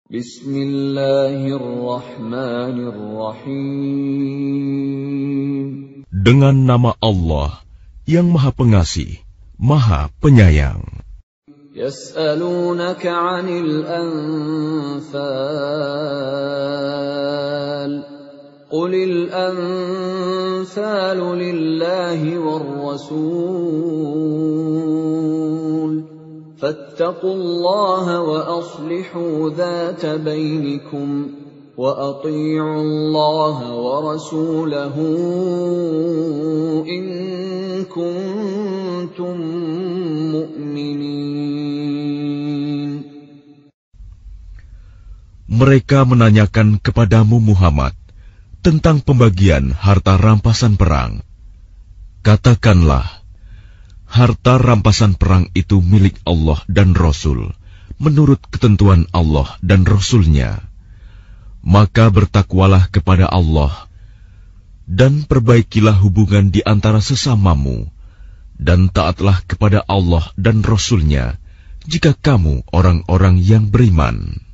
Bismillahirrahmanirrahim. Dengan nama Allah yang Maha Pengasih, Maha Penyayang. Yas'alunaka 'anil anfal. Qulil anfalu lillahi war rasul. Fattaqullaha wa aslihu dhata bainikum. وَأَطِيعُوا اللَّهَ وَرَسُولَهُ إِن كُنتُم مُّؤْمِنِينَ. Mereka menanyakan kepadamu Muhammad tentang pembagian harta rampasan perang. Katakanlah, harta rampasan perang itu milik Allah dan Rasul, menurut ketentuan Allah dan Rasul-Nya. Maka bertakwalah kepada Allah, dan perbaikilah hubungan di antara sesamamu, dan taatlah kepada Allah dan Rasul-Nya, jika kamu orang-orang yang beriman.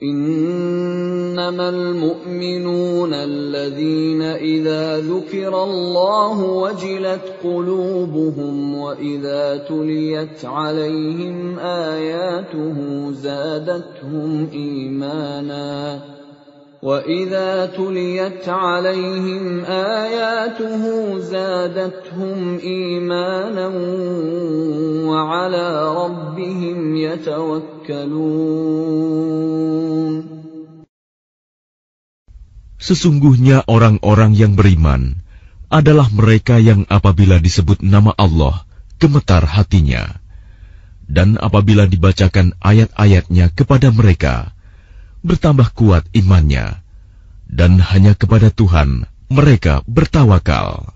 Innamal mu'minuna alladhina idza dzukirallahu wajilat qulubuhum wa idza tuliyat 'alaihim ayatuhu zadatuhum imana وَإِذَا تُلِيَتْ عَلَيْهِمْ آيَاتُهُ زَادَتْهُمْ إِيمَانًا وَعَلَى رَبِّهِمْ يَتَوَكَّلُونَ. Sesungguhnya orang-orang yang beriman adalah mereka yang apabila disebut nama Allah, gemetar hatinya. Dan apabila dibacakan ayat-ayatnya kepada mereka, bertambah kuat imannya, dan hanya kepada Tuhan mereka bertawakal.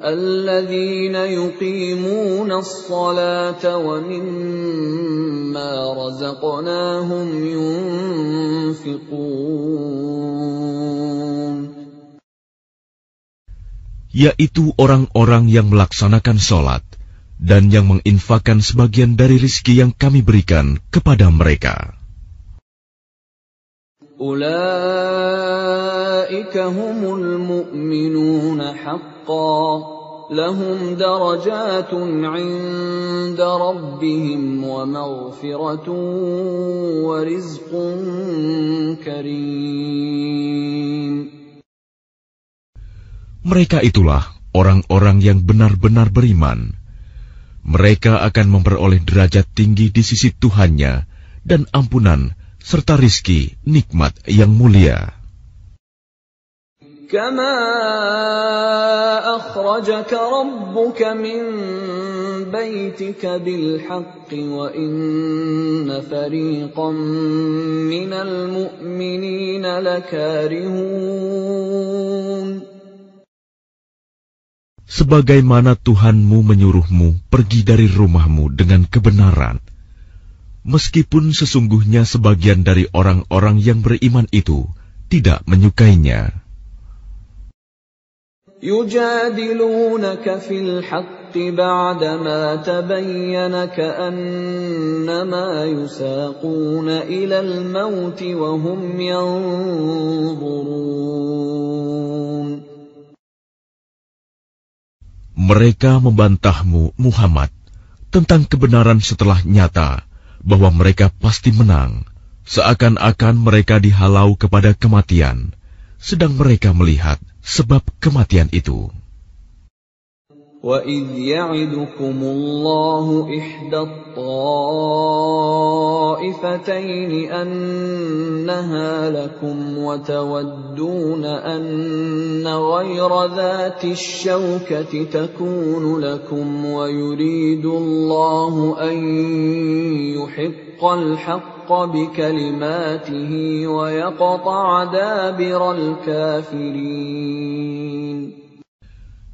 الَّذِينَ يُقِيمُونَ الصَّلَاةَ وَمِمَّا رَزَقْنَاهُمْ يُنْفِقُونَ. Yaitu orang-orang yang melaksanakan sholat dan yang menginfakkan sebagian dari rizki yang kami berikan kepada mereka. Ulaika humul mu'minuna haqqan, lahum darajatun 'inda rabbihim wa maghfiratun wa rizqun karim. Mereka itulah orang-orang yang benar-benar beriman. Mereka akan memperoleh derajat tinggi di sisi Tuhannya dan ampunan serta rizki nikmat yang mulia. Kama akhrajaka rabbuka min baitika bil haqqi wa inna fariqan minal mu'minina lakarihun. Sebagaimana Tuhanmu menyuruhmu pergi dari rumahmu dengan kebenaran, meskipun sesungguhnya sebagian dari orang-orang yang beriman itu tidak menyukainya. Yujadilunaka fil haqqi ba'dama tabayyana ka'annama yusaquna ilal mauti wa hum yanzurun. Mereka membantahmu, Muhammad, tentang kebenaran setelah nyata bahwa mereka pasti menang, seakan-akan mereka dihalau kepada kematian, sedang mereka melihat sebab kematian itu. وَإِذْ يَعِدُكُمُ اللَّهُ إِحْدَى الطَّائِفَتَيْنِ أَنَّهَا لَكُمْ وَتَوَدُّونَ أَنَّ غَيْرَ ذَاتِ الشَّوْكَةِ تَكُونُ لَكُمْ وَيُرِيدُ اللَّهُ أَن يُحِقَّ الْحَقَّ بِكَلِمَاتِهِ وَيَقْطَعَ دَابِرَ الْكَافِرِينَ.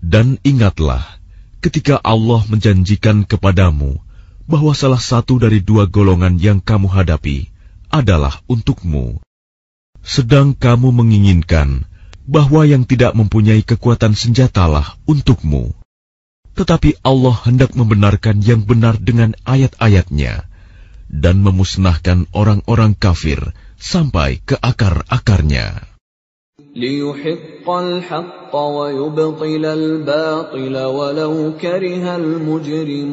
Dan ingatlah ketika Allah menjanjikan kepadamu bahwa salah satu dari dua golongan yang kamu hadapi adalah untukmu, sedang kamu menginginkan bahwa yang tidak mempunyai kekuatan senjatalah untukmu. Tetapi Allah hendak membenarkan yang benar dengan ayat-ayatnya, dan memusnahkan orang-orang kafir sampai ke akar-akarnya. لِيُحِقَّ الْحَقَّ وَيُبْطِلَ الْبَاطِلَ وَلَوْ كَرِهَ الْمُجْرِمُونَ.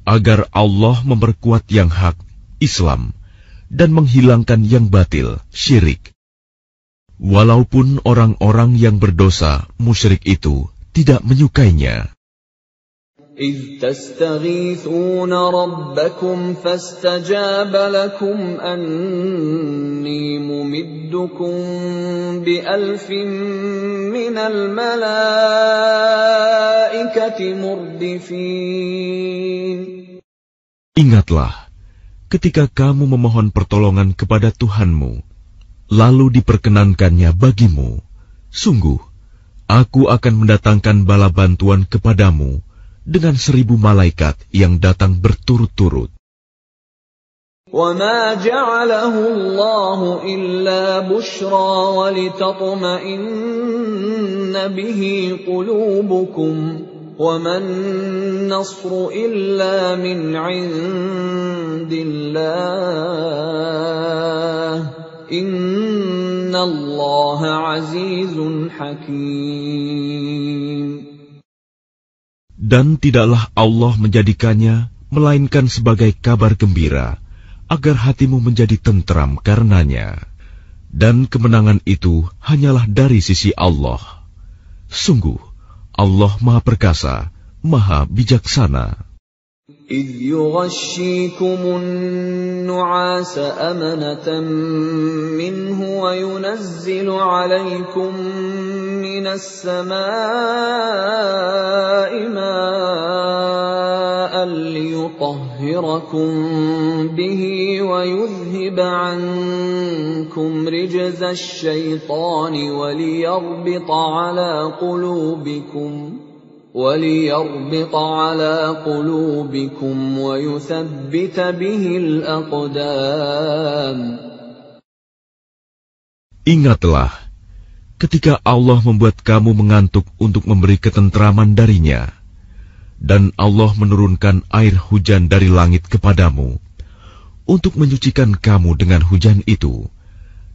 Agar Allah memperkuat yang hak, Islam, dan menghilangkan yang batil, syirik. Walaupun orang-orang yang berdosa, musyrik itu, tidak menyukainya. إِذْ تَسْتَغِيثُونَ رَبَّكُمْ فَاسْتَجَابَ لَكُمْ أَنِّي مُمِدُّكُمْ بِأَلْفٍ مِّنَ الْمَلَائِكَةِ مُرْدِفِينَ. Ingatlah, ketika kamu memohon pertolongan kepada Tuhanmu, lalu diperkenankannya bagimu, sungguh, aku akan mendatangkan bala bantuan kepadamu dengan 1000 malaikat yang datang berturut-turut. وَمَا جَعَلَهُ اللَّهُ إِلَّا بُشْرَى وَلِتَطْمَئِنَّ بِهِ قُلُوبُكُمْ وَمَا النَّصْرُ إِلَّا مِنْ عِندِ اللَّهِ إِنَّ اللَّهَ عَزِيزٌ حَكِيمٌ. Dan tidaklah Allah menjadikannya melainkan sebagai kabar gembira, agar hatimu menjadi tentram karenanya. Dan kemenangan itu hanyalah dari sisi Allah. Sungguh, Allah Maha Perkasa, Maha Bijaksana. إِذْ يُغَشِّيكُمُ النُّعَاسَ أَمَنَةً مِّنْهُ وَيُنَزِّلُ عَلَيْكُم مِّنَ السَّمَاءِ مَاءً لِّيُطَهِّرَكُم بِهِ وَيُذْهِبَ عَنكُمْ رِجْزَ الشَّيْطَانِ وَلِيَرْبِطَ عَلَى قُلُوبِكُمْ وَيُثَبِّتَ بِهِ الْأَقْدَامَ. Ingatlah, ketika Allah membuat kamu mengantuk untuk memberi ketentraman darinya, dan Allah menurunkan air hujan dari langit kepadamu, untuk menyucikan kamu dengan hujan itu,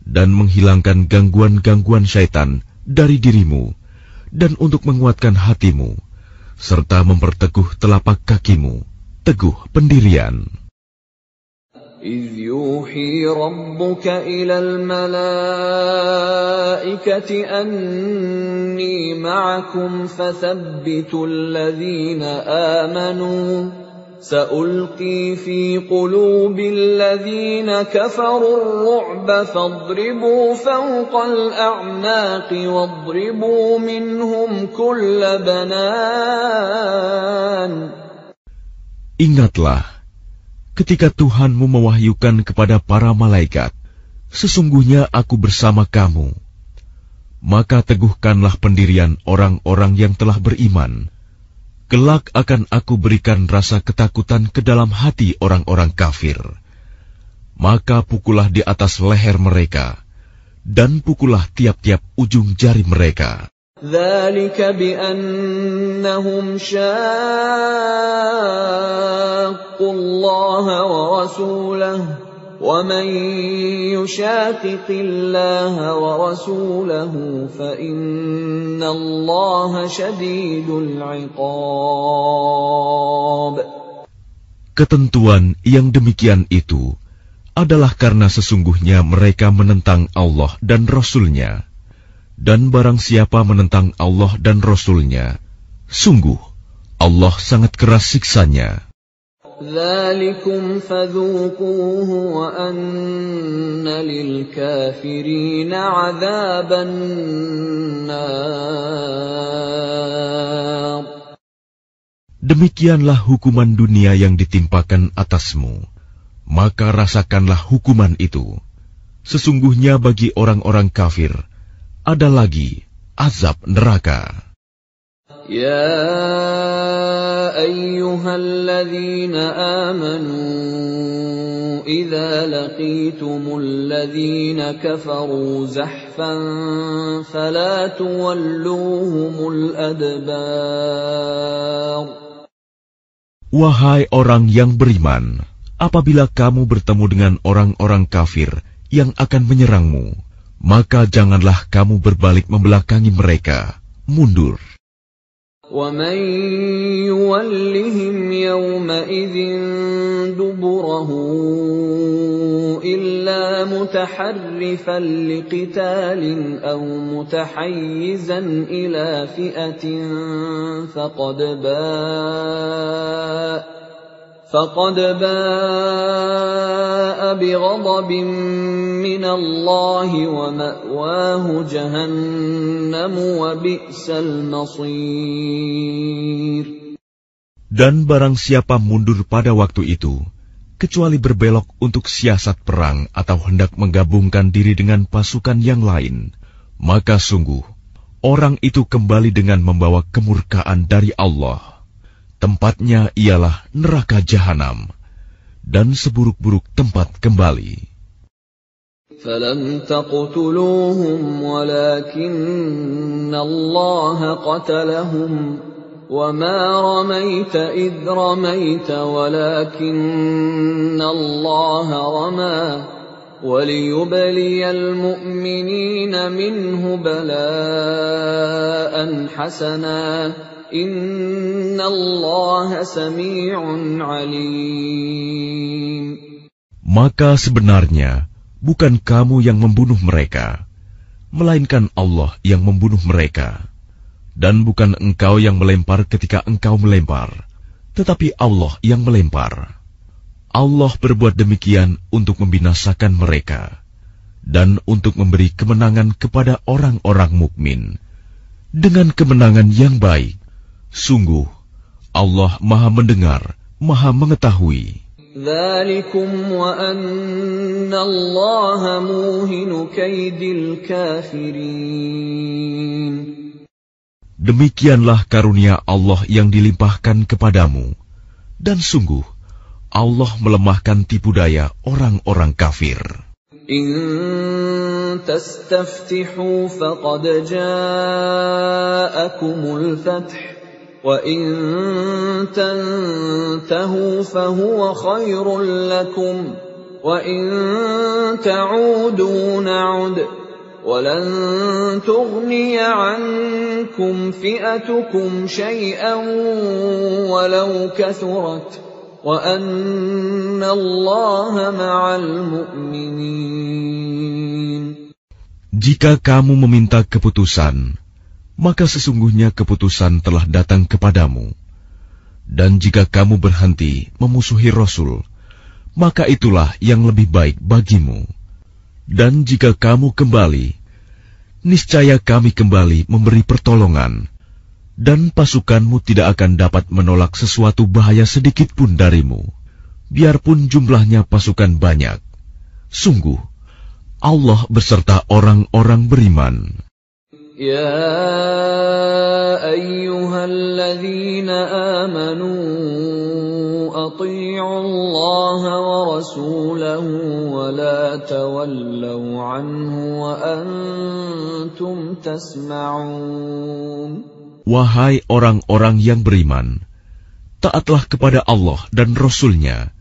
dan menghilangkan gangguan-gangguan syaitan dari dirimu, dan untuk menguatkan hatimu, serta memperteguh telapak kakimu, teguh pendirian. إِذْ يُوحِي رَبُّكَ إِلَى الْمَلَائِكَةِ أَنِّي مَعَكُمْ فَثَبِّتُوا الَّذِينَ آمَنُوا سَأُلْقِي فِي قُلُوبِ الَّذِينَ كَفَرُوا الرُّعْبَ فَاضْرِبُوا فَوْقَ الْأَعْنَاقِ وَاضْرِبُوا مِنْهُمْ كُلَّ بَنَانٍ. Ingatlah, ketika Tuhanmu mewahyukan kepada para malaikat, sesungguhnya aku bersama kamu. Maka teguhkanlah pendirian orang-orang yang telah beriman. Kelak akan aku berikan rasa ketakutan ke dalam hati orang-orang kafir. Maka pukullah di atas leher mereka, dan pukullah tiap-tiap ujung jari mereka. ذَلِكَ بِأَنَّهُمْ شَاقُّوا اللَّهَ وَرَسُولَهُ وَمَن يُشَاقِقِ اللَّهَ وَرَسُولَهُ فَإِنَّ اللَّهَ شَدِيدُ الْعِقَابِ. Ketentuan yang demikian itu adalah karena sesungguhnya mereka menentang Allah dan Rasul-Nya. Dan barang siapa menentang Allah dan Rasul-Nya, sungguh Allah sangat keras siksanya. ذَلِكُمْ فَذُوقُوهُ وَأَنَّ لِلْكَافِرِينَ عَذَابَ النَّارِ. Demikianlah hukuman dunia yang ditimpakan atasmu, maka rasakanlah hukuman itu. Sesungguhnya bagi orang-orang kafir ada lagi azab neraka. Ya ayyuhalladzina amanu idza laqitumul ladzina kafaru zahfan fala tuwalluhumul adbar. Wahai orang yang beriman, apabila kamu bertemu dengan orang-orang kafir yang akan menyerangmu, maka janganlah kamu berbalik membelakangi mereka, mundur. وَمَن يُوَلِّهِمْ يَوْمَئِذٍ دُبُرَهُ إِلَّا مُتَحَرِّفًا لِقِتَالٍ أَوْ مُتَحَيِّزًا إِلَى فِئَةٍ فَقَدْ بَاءَ بِغَضَبٍ مِّنَ اللَّهِ وَمَأْوَاهُ جَهَنَّمُ وَبِئْسَ الْمَصِيرُ. Dan barang siapa mundur pada waktu itu, kecuali berbelok untuk siasat perang atau hendak menggabungkan diri dengan pasukan yang lain, maka sungguh, orang itu kembali dengan membawa kemurkaan dari Allah. Tempatnya ialah neraka jahanam, dan seburuk-buruk tempat kembali. فَلَمْ تَقْتُلُوهُمْ وَلَكِنَّ اللَّهَ قَتَلَهُمْ وَمَا رَمَيْتَ إِذْ رَمَيْتَ وَلَكِنَّ اللَّهَ رَمَى وَلِيُبْلِيَ الْمُؤْمِنِينَ مِنْهُ بَلَاءً حَسَنًا Inna Allah sami'un alim. Maka sebenarnya bukan kamu yang membunuh mereka, melainkan Allah yang membunuh mereka. Dan bukan engkau yang melempar ketika engkau melempar, tetapi Allah yang melempar. Allah berbuat demikian untuk membinasakan mereka dan untuk memberi kemenangan kepada orang-orang mukmin dengan kemenangan yang baik. Sungguh, Allah Maha Mendengar, Maha Mengetahui. Dzalikum wa anna Allaha muhinu kaidil kafirin. Demikianlah karunia Allah yang dilimpahkan kepadamu, dan sungguh, Allah melemahkan tipu daya orang-orang kafir. In tastaftihu faqad ja'akumul fath. وَإِن تَنْتَهُوا فَهُوَ خَيْرٌ لَكُمْ وَإِن تَعُودُوا نَعُدْ وَلَنْ تُغْنِيَ عَنْكُمْ فِئَتُكُمْ شَيْئًا وَلَوْ كَثُرَتْ وَأَنَّ اللَّهَ مَعَ الْمُؤْمِنِينَ. Jika kamu meminta keputusan, maka sesungguhnya keputusan telah datang kepadamu. Dan jika kamu berhenti memusuhi Rasul, maka itulah yang lebih baik bagimu. Dan jika kamu kembali, niscaya kami kembali memberi pertolongan, dan pasukanmu tidak akan dapat menolak sesuatu bahaya sedikit pun darimu, biarpun jumlahnya pasukan banyak. Sungguh, Allah beserta orang-orang beriman. Ya ayyuhalladzina amanu ati'u Allah wa rasulahu wa la tawallaw anhu wa antum tasma'un. Wahai orang-orang yang beriman, taatlah kepada Allah dan Rasul-Nya,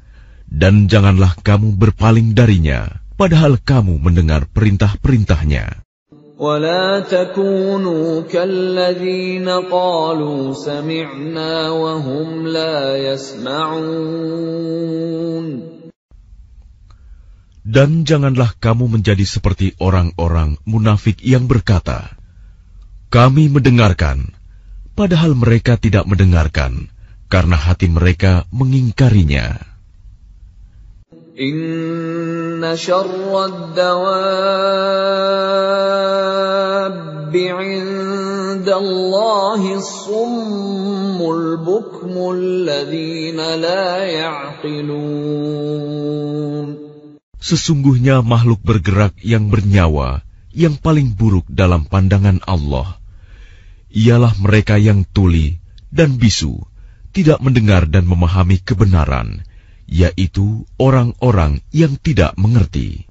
dan janganlah kamu berpaling darinya, padahal kamu mendengar perintah-perintahnya. وَلَا تَكُونُوا كَالَّذِينَ قَالُوا سَمِعْنَا وَهُمْ لَا يَسْمَعُونَ. Dan janganlah kamu menjadi seperti orang-orang munafik yang berkata, kami mendengarkan, padahal mereka tidak mendengarkan, karena hati mereka mengingkarinya. Inna syarrad dawabbi 'indallahi as-summul bukmul ladzina la ya'qilun. Sesungguhnya makhluk bergerak yang bernyawa yang paling buruk dalam pandangan Allah ialah mereka yang tuli dan bisu, tidak mendengar dan memahami kebenaran, yaitu orang-orang yang tidak mengerti.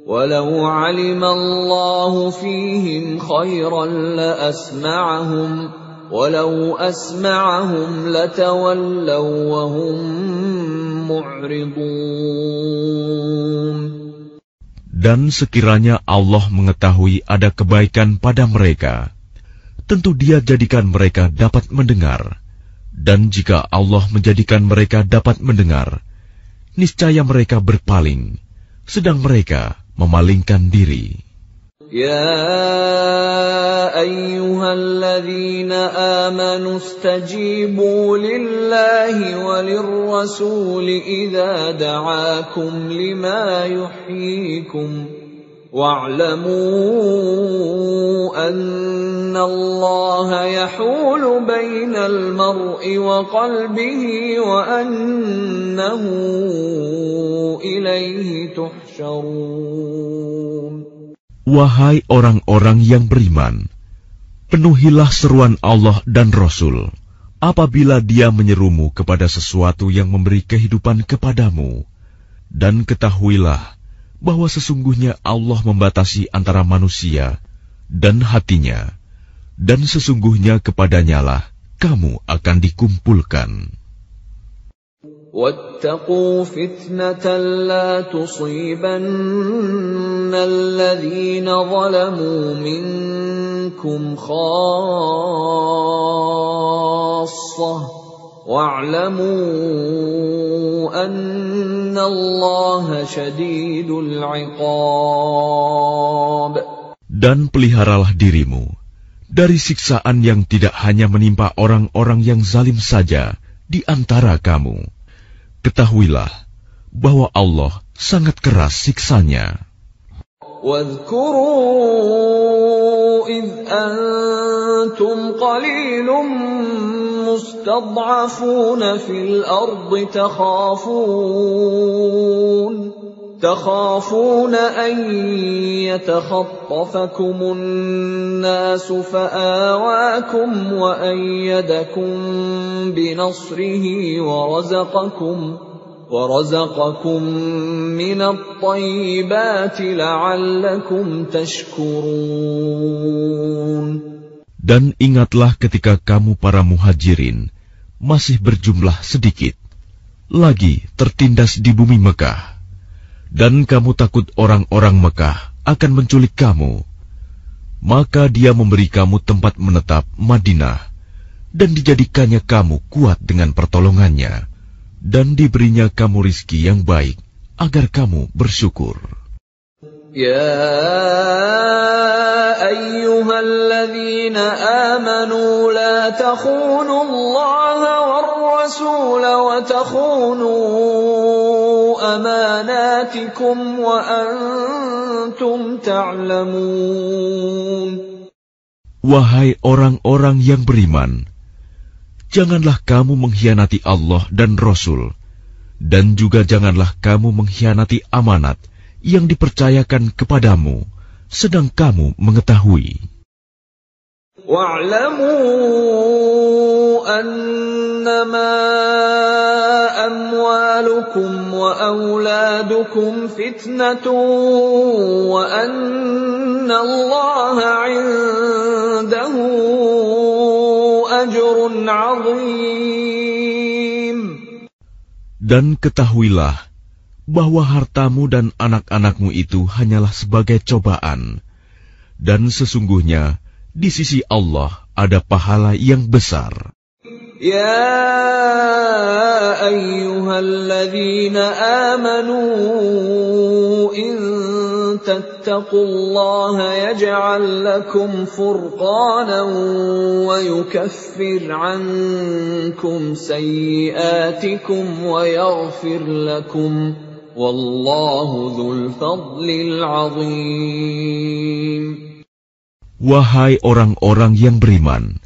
Walau 'alima Allahu fihim khairan la asma'ahum ولو أسمعهم لتولوا وهم معرضون. Dan sekiranya Allah mengetahui ada kebaikan pada mereka, tentu Dia jadikan mereka dapat mendengar. Dan jika Allah menjadikan mereka dapat mendengar, niscaya mereka berpaling, sedang mereka memalingkan diri. Ya ayyuhalladzina amanu istajibu lillahi walirrasuli idza da'akum lima yuhyikum wa'lamu anna Allaha yahulu bainal mar'i wa qalbihi wa annahu ilaihi tuhsyarun. Wahai orang-orang yang beriman, penuhilah seruan Allah dan Rasul apabila Dia menyerumu kepada sesuatu yang memberi kehidupan kepadamu, dan ketahuilah bahwa sesungguhnya Allah membatasi antara manusia dan hatinya, dan sesungguhnya kepadanyalah kamu akan dikumpulkan. وَاتَّقُوا فِتْنَةً لَا تُصِيبَنَّ الَّذِينَ ظَلَمُوا مِنكُمْ خَاصَّةً وَاعْلَمُوا أَنَّ اللَّهَ شَدِيدُ الْعِقَابِ. Dan peliharalah dirimu dari siksaan yang tidak hanya menimpa orang-orang yang zalim saja di antara kamu. Ketahuilah bahwa Allah sangat keras siksanya. واذكروا إذ أنتم قليل مستضعفون في الأرض تخافون أن يتخطفكم الناس فآواكم وأيدكم بنصره ورزقكم من الطيبات لعلكم تشكرون. Dan ingatlah ketika kamu para muhajirin masih berjumlah sedikit, lagi tertindas di bumi Mekah, dan kamu takut orang-orang Mekah akan menculik kamu, maka Dia memberi kamu tempat menetap Madinah, dan dijadikannya kamu kuat dengan pertolongannya, dan diberinya kamu rizki yang baik, agar kamu bersyukur. Ya ayyuhalladzina amanu la takhunu Allaha war rasul wa takhunu amanatikum wa antum ta'lamun. Wahai orang-orang yang beriman, janganlah kamu mengkhianati Allah dan Rasul, dan juga janganlah kamu mengkhianati amanat yang dipercayakan kepadamu, sedang kamu mengetahui. Wa'lamu annama amwalukum wa auladukum fitnatun wa anna Allaha 'indahu ajrun 'azim. Dan ketahuilah bahwa hartamu dan anak-anakmu itu hanyalah sebagai cobaan, dan sesungguhnya di sisi Allah ada pahala yang besar. Ya ayyuhalladzina amanu in tattaqullaha yaj'al lakum furqanan wa yukaffir 'ankum sayyi'atikum wa yaghfir lakum wallahu dzul fadlil 'adzim. Wahai orang-orang yang beriman,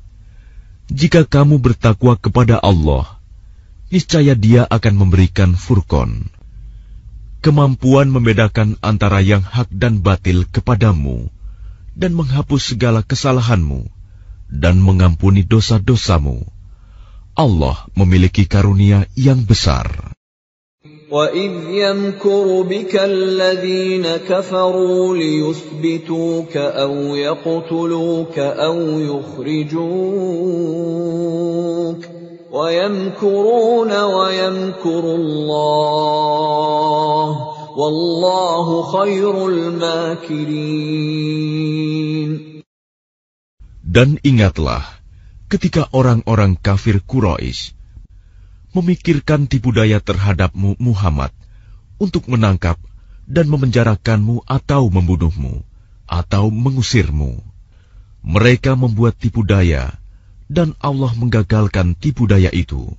jika kamu bertakwa kepada Allah, niscaya Dia akan memberikan furqan, kemampuan membedakan antara yang hak dan batil kepadamu, dan menghapus segala kesalahanmu, dan mengampuni dosa-dosamu. Allah memiliki karunia yang besar. وَإِذْ يَمْكُرُ بِكَ الَّذِينَ كَفَرُوا لِيُثْبِتُوكَ أَوْ يَقْتُلُوكَ أَوْ يُخْرِجُوكَ وَيَمْكُرُونَ وَيَمْكُرُ اللَّهُ وَاللَّهُ خَيْرُ الْمَاكِرِينَ. Dan ingatlah ketika orang-orang kafir Quraisy memikirkan tipu daya terhadapmu Muhammad untuk menangkap dan memenjarakanmu atau membunuhmu atau mengusirmu. Mereka membuat tipu daya dan Allah menggagalkan tipu daya itu.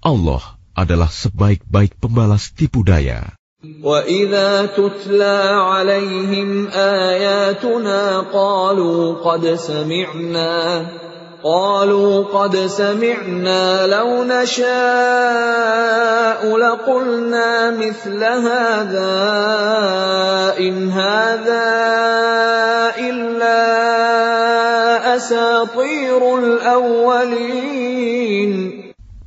Allah adalah sebaik-baik pembalas tipu daya. وَإِذَا تُتْلَى عَلَيْهِمْ آيَاتُنَا قالوا قد سمعنا لو نشاء لقلنا مثل هذا إن هذا إلا أساطير الأولين.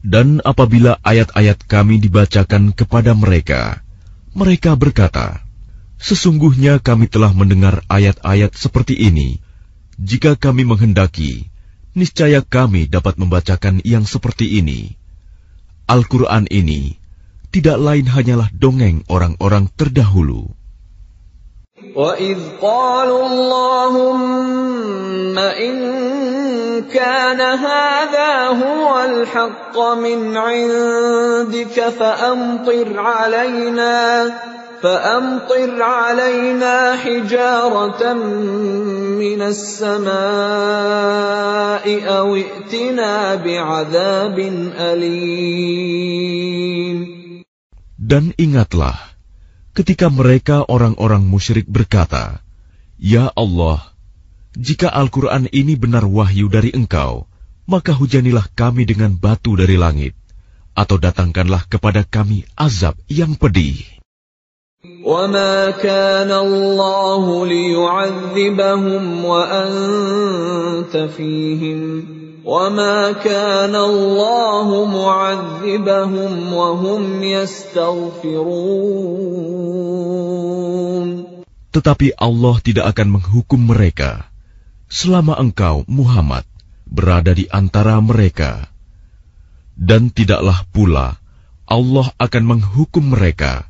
Dan apabila ayat-ayat kami dibacakan kepada mereka, mereka berkata, sesungguhnya kami telah mendengar ayat-ayat seperti ini. Jika kami menghendaki, niscaya kami dapat membacakan yang seperti ini. Al-Quran ini tidak lain hanyalah dongeng orang-orang terdahulu. وَإِذْ قَالُوا اللَّهُمَّ إِنْ كَانَ هَذَا هُوَ الْحَقَّ مِنْ عِنْدِكَ فَأَمْطِرْ عَلَيْنَا حِجَارَةً مِنَ السَّمَاءِ أَوْ ائْتِنَا بِعَذَابٍ أَلِيمٍ. Dan ingatlah ketika mereka orang-orang musyrik berkata, Ya Allah, jika Al-Quran ini benar wahyu dari Engkau, maka hujanilah kami dengan batu dari langit, atau datangkanlah kepada kami azab yang pedih. وَمَا كَانَ اللَّهُ لِيُعَذِّبَهُمْ وَأَنْتَ فِيهِمْ وَمَا كَانَ اللَّهُ مُعَذِّبَهُمْ وَهُمْ يَسْتَغْفِرُونَ. Tetapi Allah tidak akan menghukum mereka selama engkau, Muhammad, berada di antara mereka. Dan tidaklah pula Allah akan menghukum mereka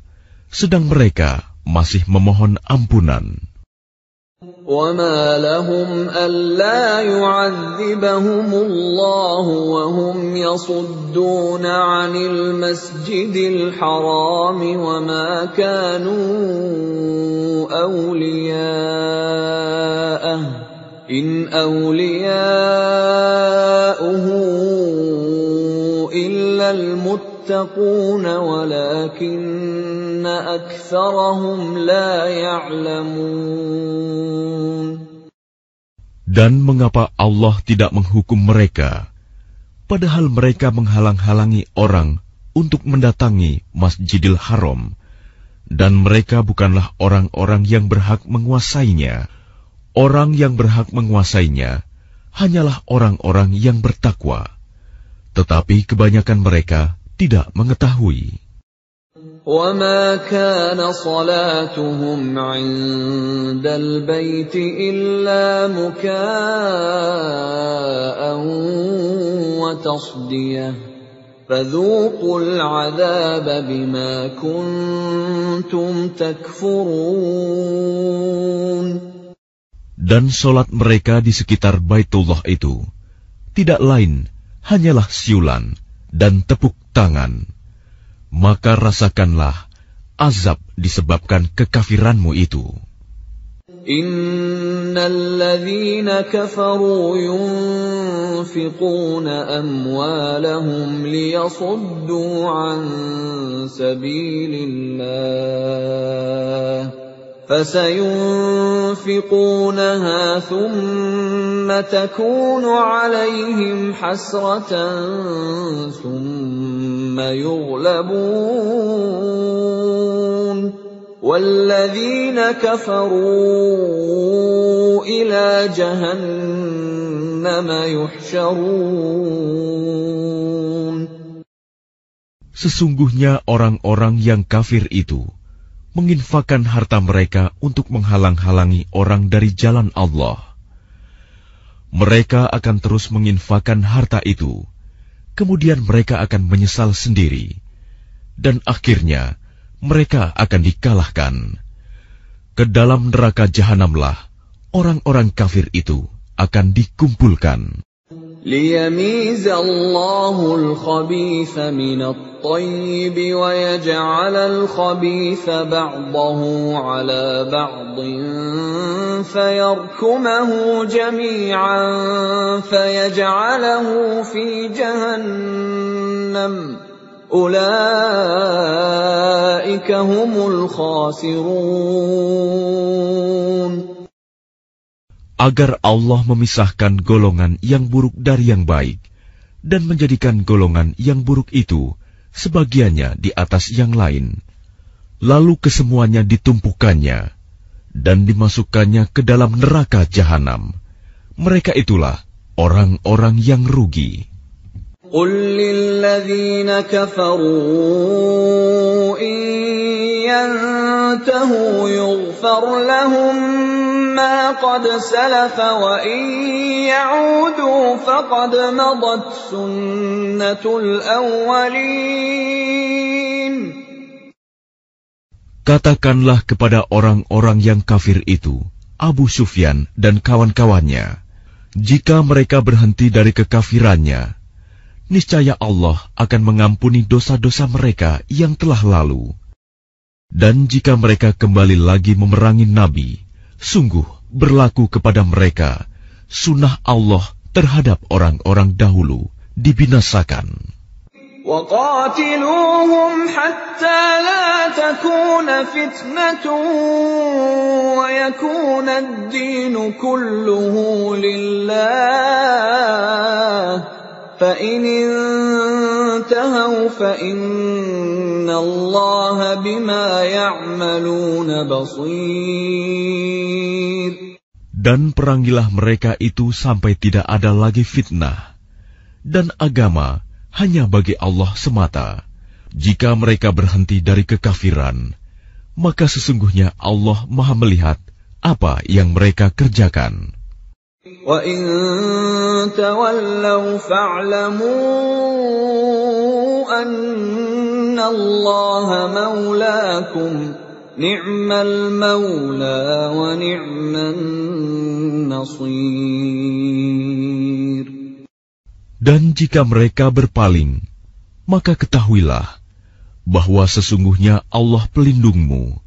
sedang mereka masih memohon ampunan. وَمَا لَهُمْ أَلَّا يُعَذِّبَهُمُ اللَّهُ وَهُمْ يَصُدُّونَ عَنِ الْمَسْجِدِ الْحَرَامِ وَمَا كَانُوا أَوْلِيَاءَهُ إِنْ أَوْلِيَاؤُهُ إِلَّا الْمُتَّقُونَ وَلَكِنَّ أَكْثَرَهُمْ لَا يَعْلَمُونَ. Dan mengapa Allah tidak menghukum mereka, padahal mereka menghalang-halangi orang untuk mendatangi Masjidil Haram, dan mereka bukanlah orang-orang yang berhak menguasainya. Orang yang berhak menguasainya hanyalah orang-orang yang bertakwa. Tetapi kebanyakan mereka tidak mengetahui. وَمَا كَانَ صَلَاتُهُمْ عِندَ الْبَيْتِ إِلَّا مُكَاءً وَتَصْدِيَةً فَذُوقُوا الْعَذَابَ بِمَا كُنتُمْ تَكْفُرُونَ. Dan solat mereka di sekitar Baitullah itu tidak lain hanyalah siulan dan tepuk tangan. Maka rasakanlah azab disebabkan kekafiranmu itu. Innal ladzina kafaru yunfiquna amwalahum liyasuddu an sabilillah فسينفقونها ثم تكون عليهم حسرة ثم يغلبون والذين كفروا إلى جهنم يحشرون. Sesungguhnya orang-orang yang kafir itu menginfakkan harta mereka untuk menghalang-halangi orang dari jalan Allah. Mereka akan terus menginfakkan harta itu, kemudian mereka akan menyesal sendiri, dan akhirnya mereka akan dikalahkan. Ke dalam neraka jahanamlah orang-orang kafir itu akan dikumpulkan. لِيَمِيزَ اللَّهُ الْخَبِيثَ مِنَ الطَّيِّبِ وَيَجْعَلَ الْخَبِيثَ بَعْضَهُ عَلَى بَعْضٍ فَيَرْكُمَهُ جَمِيعًا فَيَجْعَلَهُ فِي جَهَنَّمَ أُولَئِكَ هُمُ الْخَاسِرُونَ. Agar Allah memisahkan golongan yang buruk dari yang baik, dan menjadikan golongan yang buruk itu sebagiannya di atas yang lain, lalu kesemuanya ditumpukannya dan dimasukkannya ke dalam neraka jahanam. Mereka itulah orang-orang yang rugi. قُلْ لِلَّذِينَ كَفَرُوا إِن يَنْتَهُوا يُغْفَرْ لَهُم مَّا قَدْ سَلَفَ وَإِن يَعُودُوا فَقَدْ مَضَتْ سُنَّةُ الْأَوَّلِينَ. Katakanlah kepada orang-orang yang kafir itu, Abu Sufyan dan kawan-kawannya, jika mereka berhenti dari kekafirannya, niscaya Allah akan mengampuni dosa-dosa mereka yang telah lalu. Dan jika mereka kembali lagi memerangi Nabi, sungguh berlaku kepada mereka sunnah Allah terhadap orang-orang dahulu dibinasakan. وَقَاتِلُوهُمْ حَتَّى لَا تَكُونَ فِتْنَةٌ وَيَكُونَ الدِّينُ كُلُّهُ لِلَّهِ فَإِنِ انتَهَوْا فَإِنَّ اللَّهَ بِمَا يَعْمَلُونَ بَصِيرٌ. Dan perangilah mereka itu sampai tidak ada lagi fitnah, dan agama hanya bagi Allah semata. Jika mereka berhenti dari kekafiran, maka sesungguhnya Allah Maha melihat apa yang mereka kerjakan. وَإِن تَوَلَّوْا فَاعْلَمُوا أَنَّ اللَّهَ مَوْلَاكُمْ نِعْمَ الْمَوْلَى وَنِعْمَ النَّصِيرُ. Dan jika mereka berpaling, maka ketahuilah bahwa sesungguhnya Allah pelindungmu.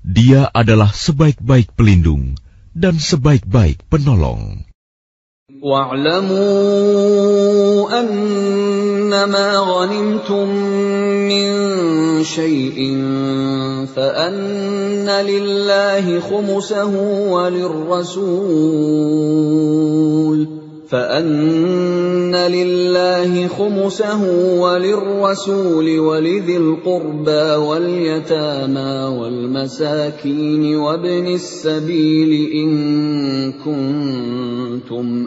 Dia adalah sebaik-baik pelindung dan sebaik-baik penolong. وَاعْلَمُوا أَنَّمَا غَنِمْتُم مِّن شَيْءٍ فَأَنَّ لِلَّهِ خُمُسَهُ وَلِلرَّسُولِ وَلِذِي الْقُرْبَى وَالْيَتَامَى وَالْمَسَاكِينِ وَابْنِ السَّبِيلِ إِن كُنتُمْ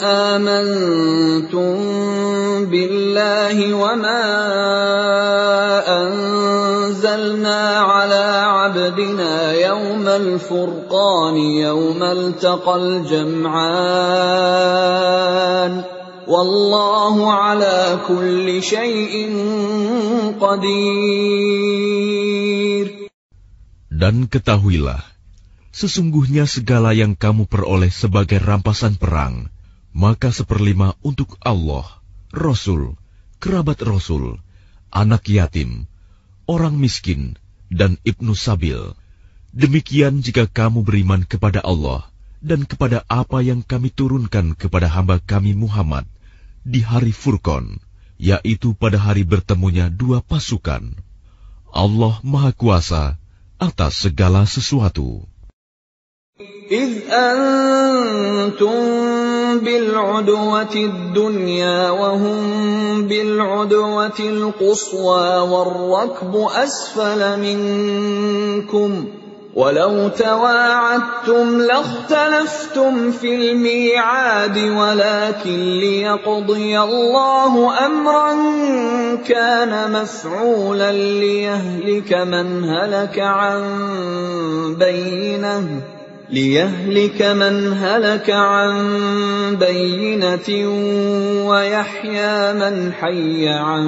آمنتم بالله وما أنزلنا على عبدنا يوم الفرقان يوم التقى الجمعان والله على كل شيء قدير. Dan ketahuilah, sesungguhnya segala yang kamu peroleh sebagai rampasan perang, maka 1/5 untuk Allah, Rasul, kerabat Rasul, anak yatim, orang miskin, dan ibnu sabil. Demikian jika kamu beriman kepada Allah dan kepada apa yang kami turunkan kepada hamba kami Muhammad di hari Furqan, yaitu pada hari bertemunya dua pasukan. Allah Maha Kuasa atas segala sesuatu. إِذْ أَنْتُمْ بِالْعُدْوَةِ الدُّنْيَا وَهُمْ بِالْعُدْوَةِ الْقُصْوَى وَالرَّكْبُ أَسْفَلَ مِنْكُمْ ولو تواعدتم لاختلفتم في الميعاد ولكن ليقضي الله أمرا كان مفعولا ليهلك من هلك عن بينة ويحيى من حي عن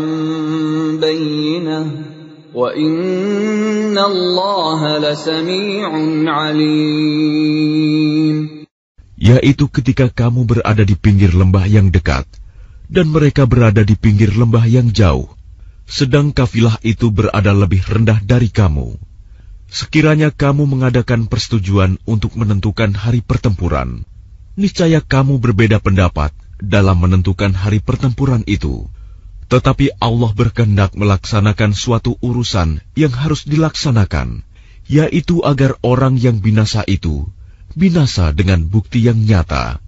بينة وَإِنَّ اللَّهَ لَسَمِيعٌ عَلِيمٌ. Yaitu ketika kamu berada di pinggir lembah yang dekat, dan mereka berada di pinggir lembah yang jauh, sedang kafilah itu berada lebih rendah dari kamu. Sekiranya kamu mengadakan persetujuan untuk menentukan hari pertempuran, niscaya kamu berbeda pendapat dalam menentukan hari pertempuran itu. Tetapi Allah berkehendak melaksanakan suatu urusan yang harus dilaksanakan, yaitu agar orang yang binasa itu binasa dengan bukti yang nyata,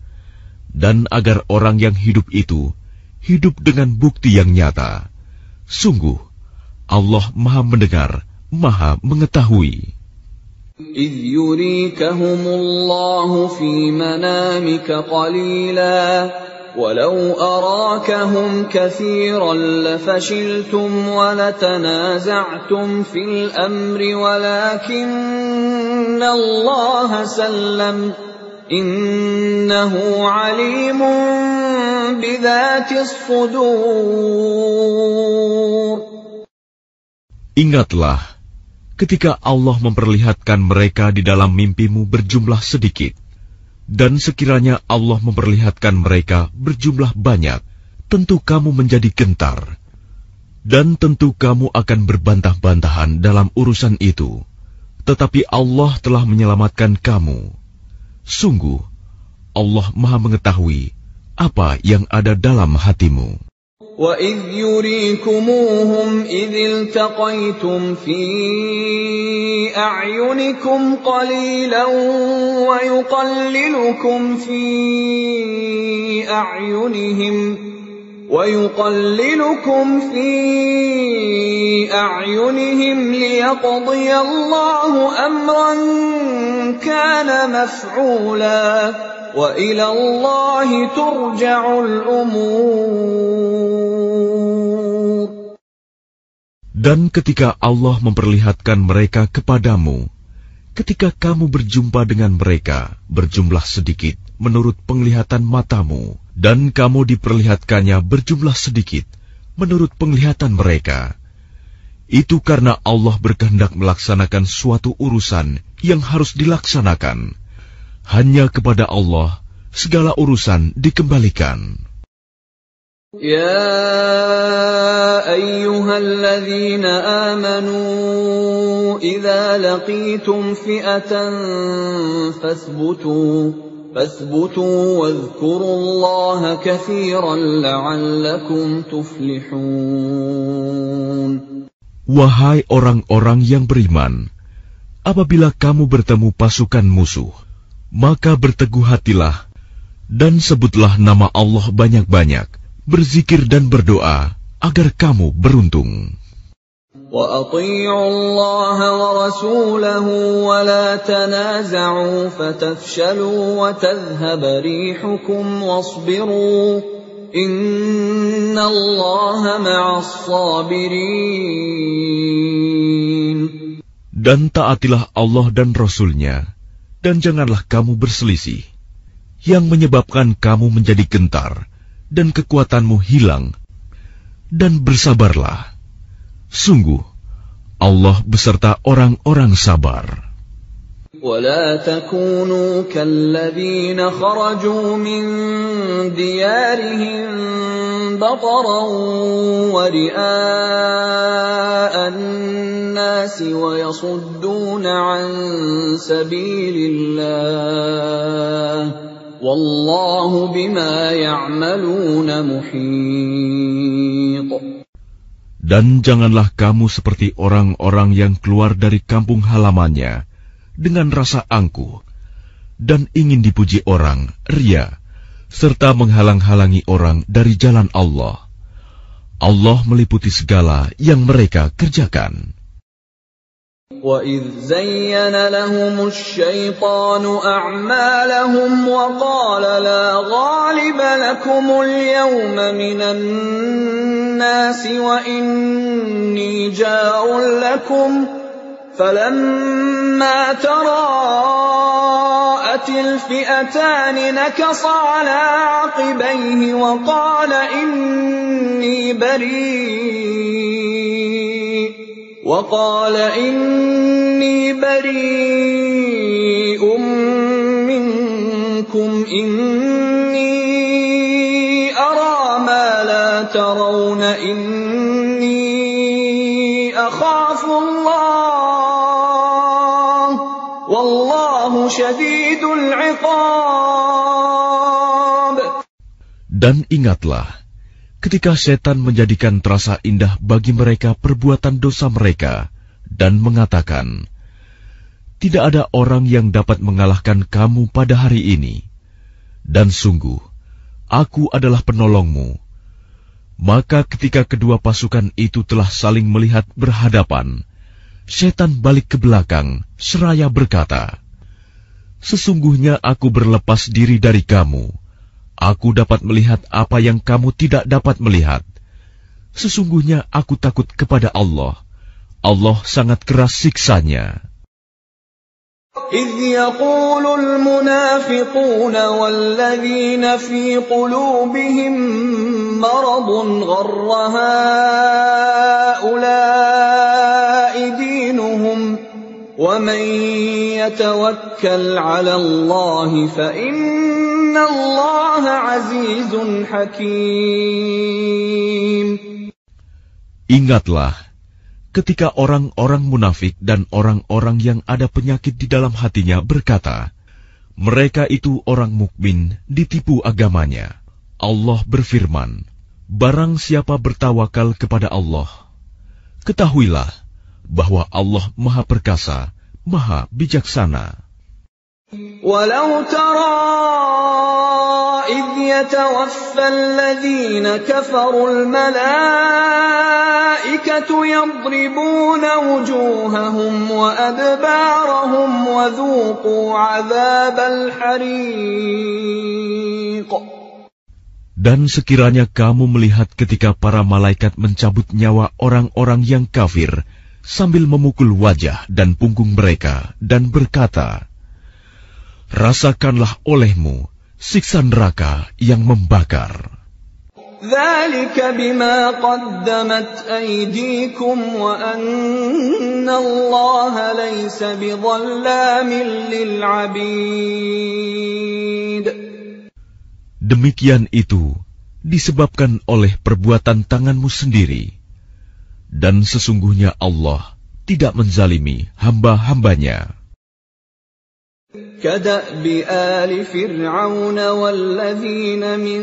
dan agar orang yang hidup itu hidup dengan bukti yang nyata. Sungguh, Allah Maha Mendengar, Maha Mengetahui. إِذْ يُرِيكَهُمُ اللَّهُ فِي مَنَامِكَ قَلِيلًا وَلَوْ أَرَاكَهُمْ كَثِيرًا لَفَشِلْتُمْ وَلَتَنَازَعْتُمْ فِي الْأَمْرِ وَلَكِنَّ اللَّهَ سَلَّمَ إِنَّهُ عَلِيمٌ بِذَاتِ الصُّدُورِ. Ingatlah ketika Allah memperlihatkan mereka di dalam mimpimu berjumlah sedikit, dan sekiranya Allah memperlihatkan mereka berjumlah banyak, tentu kamu menjadi gentar, dan tentu kamu akan berbantah-bantahan dalam urusan itu. Tetapi Allah telah menyelamatkan kamu. Sungguh, Allah Maha Mengetahui apa yang ada dalam hatimu. وَإِذْ يُرِيكُمُوهُمْ إِذِ الْتَقَيْتُمْ فِي أَعْيُنِكُمْ قَلِيلًا وَيُقَلِّلُكُمْ فِي أَعْيُنِهِمْ لِيَقْضِيَ اللَّهُ أَمْرًا كَانَ مَفْعُولًا وَإِلَى اللَّهِ تُرْجَعُ الْأُمُورُ. Dan ketika Allah memperlihatkan mereka kepadamu, ketika kamu berjumpa dengan mereka berjumlah sedikit menurut penglihatan matamu, dan kamu diperlihatkannya berjumlah sedikit menurut penglihatan mereka, itu karena Allah berkehendak melaksanakan suatu urusan yang harus dilaksanakan. Hanya kepada Allah segala urusan dikembalikan. Ya ayyuhalladzina amanu idza laqitum fi'atan fathbutu wadhkurullaha katsiran la'allakum tuflihun. Wahai orang-orang yang beriman, apabila kamu bertemu pasukan musuh, maka berteguh hatilah dan sebutlah nama Allah banyak-banyak, berzikir dan berdoa agar kamu beruntung. Wa athi'u Allah wa rasulahu wa la tanaza'u fatafshalu wa tadhhab rihukum wasbiru inna Allah ma'as sabirin. Dan taatilah Allah dan Rasul-Nya, dan janganlah kamu berselisih, yang menyebabkan kamu menjadi gentar, dan kekuatanmu hilang, dan bersabarlah. Sungguh, Allah beserta orang-orang sabar. وَلَا تَكُونُوا كَالَّذِينَ خَرَجُوا مِنْ دِيَارِهِمْ بَطَرًا وَرِئَاءَ النَّاسِ وَيَصُدُّونَ عَنْ سَبِيلِ اللَّهِ وَاللَّهُ بِمَا يَعْمَلُونَ مُحِيطٌ. Dan janganlah kamu seperti orang-orang yang keluar dari kampung halamannya dengan rasa angkuh dan ingin dipuji orang, ria, serta menghalang-halangi orang dari jalan Allah. Allah meliputi segala yang mereka kerjakan. وَإِذْ زَيَّنَ لَهُمُ الشَّيْطَانُ أَعْمَالَهُمْ وَقَالَ لَا غَالِبَ لَكُمُ الْيَوْمَ مِنَ النَّاسِ وَإِنِّي جَارٌ لَكُمْ فَلَمَّا تَرَاءَتِ الْفِئَتَانِ نَكَصَ عَلَى عَقِبَيْهِ وَقَالَ إِنِّي بَرِيءٌ مِّنكُمْ إِنِّي أَرَىٰ مَا لَا تَرَوْنَ إِنِّي أَخَافُ اللَّهَ وَاللَّهُ شَدِيدُ الْعِقَابِ. Dan ingatlah, ketika setan menjadikan terasa indah bagi mereka perbuatan dosa mereka dan mengatakan, tidak ada orang yang dapat mengalahkan kamu pada hari ini. Dan sungguh, aku adalah penolongmu. Maka ketika kedua pasukan itu telah saling melihat berhadapan, setan balik ke belakang seraya berkata, sesungguhnya aku berlepas diri dari kamu. Aku dapat melihat apa yang kamu tidak dapat melihat. Sesungguhnya aku takut kepada Allah. Allah sangat keras siksanya. إِذْ يَقُولُ الْمُنَافِقُونَ وَالَّذِينَ فِي قُلُوبِهِم مَّرَضٌ غَرَّ هَٰؤُلَاءِ دِينُهُمْ وَمَن يَتَوَكَّلْ عَلَى اللَّهِ فَإِنَّ اللَّهَ عَزِيزٌ حَكِيمٌ. Ingatlah ketika orang-orang munafik dan orang-orang yang ada penyakit di dalam hatinya berkata, mereka itu orang mukmin ditipu agamanya. Allah berfirman, barang siapa bertawakal kepada Allah, ketahuilah bahwa Allah Maha Perkasa, Maha Bijaksana. وَلَوْ تَرَىٰ إِذْ يَتَوَفَّى الَّذِينَ كَفَرُوا الْمَلَائِكَةُ يَضْرِبُونَ وُجُوهَهُمْ وَأَدْبَارَهُمْ وَذُوقُوا عَذَابَ الْحَرِيقِ. Dan sekiranya kamu melihat ketika para malaikat mencabut nyawa orang-orang yang kafir sambil memukul wajah dan punggung mereka dan berkata, rasakanlah olehmu siksa neraka yang membakar. ذَلِكَ بِمَا قَدَّمَتْ أَيْدِيكُمْ وَأَنَّ اللَّهَ لَيْسَ بِظَلَّامٍ لِلْعَبِيدِ. Demikian itu disebabkan oleh perbuatan tanganmu sendiri, dan sesungguhnya Allah tidak menzalimi hamba-hambanya. كَدَأْبِ آلِ فِرْعَوْنَ وَالَّذِينَ مِن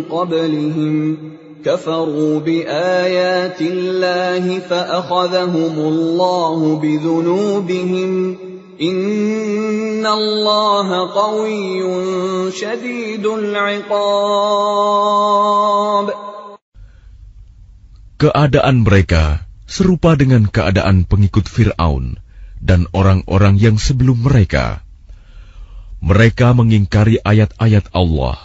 قَبْلِهِمْ كَفَرُوا بِآيَاتِ اللَّهِ فَأَخَذَهُمُ اللَّهُ بِذُنُوبِهِمْ إِنَّ اللَّهَ قَوِيٌّ شَدِيدُ الْعِقَابِ. Keadaan mereka serupa dengan keadaan pengikut Fir'aun dan orang-orang yang sebelum mereka. Mereka mengingkari ayat-ayat Allah,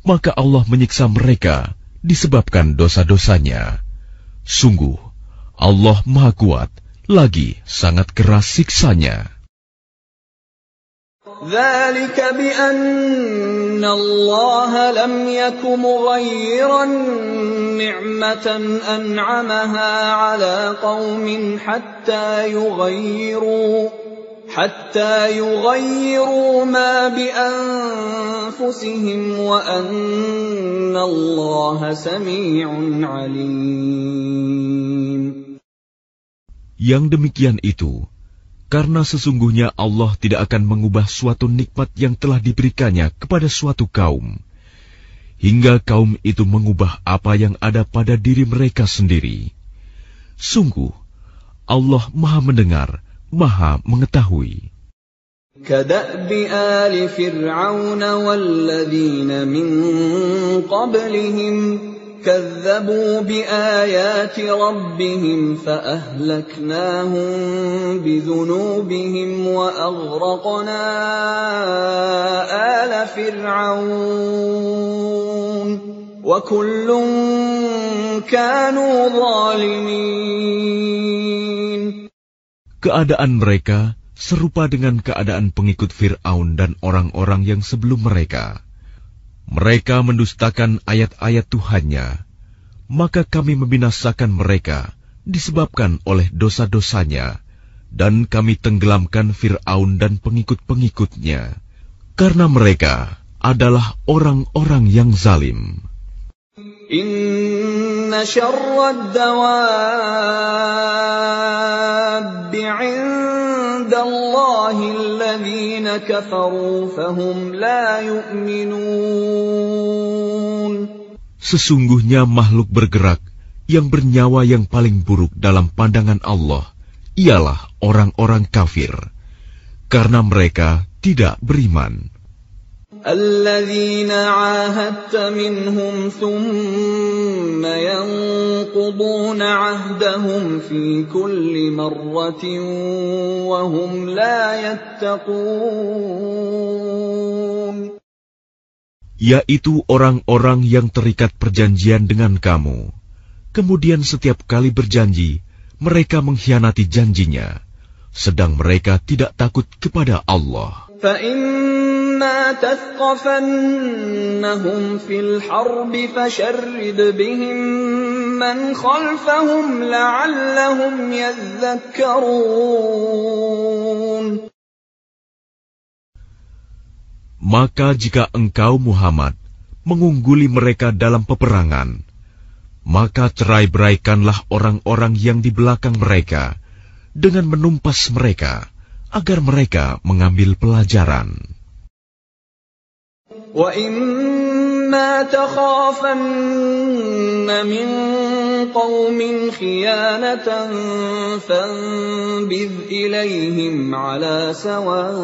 maka Allah menyiksa mereka disebabkan dosa-dosanya. Sungguh, Allah Maha Kuat, lagi sangat keras siksanya. ذَلِكَ بِأَنَّ اللَّهَ لَمْ يَكُ مُغَيِّرًا نِعْمَةً أَنْعَمَهَا عَلَى قَوْمٍ حَتَّى يُغَيِّرُوا مَا بِأَنفُسِهِمْ وَأَنَّ اللَّهَ سَمِيعٌ عَلِيمٌ. Yang demikian itu karena sesungguhnya Allah tidak akan mengubah suatu nikmat yang telah diberikannya kepada suatu kaum, hingga kaum itu mengubah apa yang ada pada diri mereka sendiri. Sungguh, Allah Maha Mendengar, Maha Mengetahui. كَدَأْبِ آلِ فِرْعَوْنَ وَالَّذِينَ مِن قَبْلِهِمْ كذبوا بآيات ربهم فأهلكناهم بذنوبهم وأغرقنا آل فرعون وكل كانوا ظالمين. Keadaan mereka serupa dengan keadaan pengikut Fir'aun dan orang-orang yang sebelum mereka. Mereka mendustakan ayat-ayat Tuhannya, maka kami membinasakan mereka disebabkan oleh dosa-dosanya, dan kami tenggelamkan Fir'aun dan pengikut-pengikutnya, karena mereka adalah orang-orang yang zalim. Inna syarrad dawab 'indallahi alladhina kafaru fahum la yu'minun. Sesungguhnya makhluk bergerak yang bernyawa yang paling buruk dalam pandangan Allah ialah orang-orang kafir, karena mereka tidak beriman. الذين عاهدت منهم ثم ينقضون عهدهم في كل مرة وهم لا يتقون. Yaitu orang-orang yang terikat perjanjian dengan kamu, kemudian setiap kali berjanji mereka mengkhianati janjinya, sedang mereka tidak takut kepada Allah. فَإِمَّا تَثْقَفَنَّهُمْ فِي الْحَرْبِ فَشَرِّدْ بِهِمْ مَنْ خَلْفَهُمْ لَعَلَّهُمْ يَذَّكَّرُونَ. Maka jika engkau Muhammad mengungguli mereka dalam peperangan, maka cerai-beraikanlah orang-orang yang di belakang mereka dengan menumpas mereka, agar mereka mengambil pelajaran. وَإِمَّا تَخَافَنَّ مِنْ قَوْمٍ خِيَانَةً فَانبِذْ إِلَيْهِمْ عَلَى سَوَاءٍ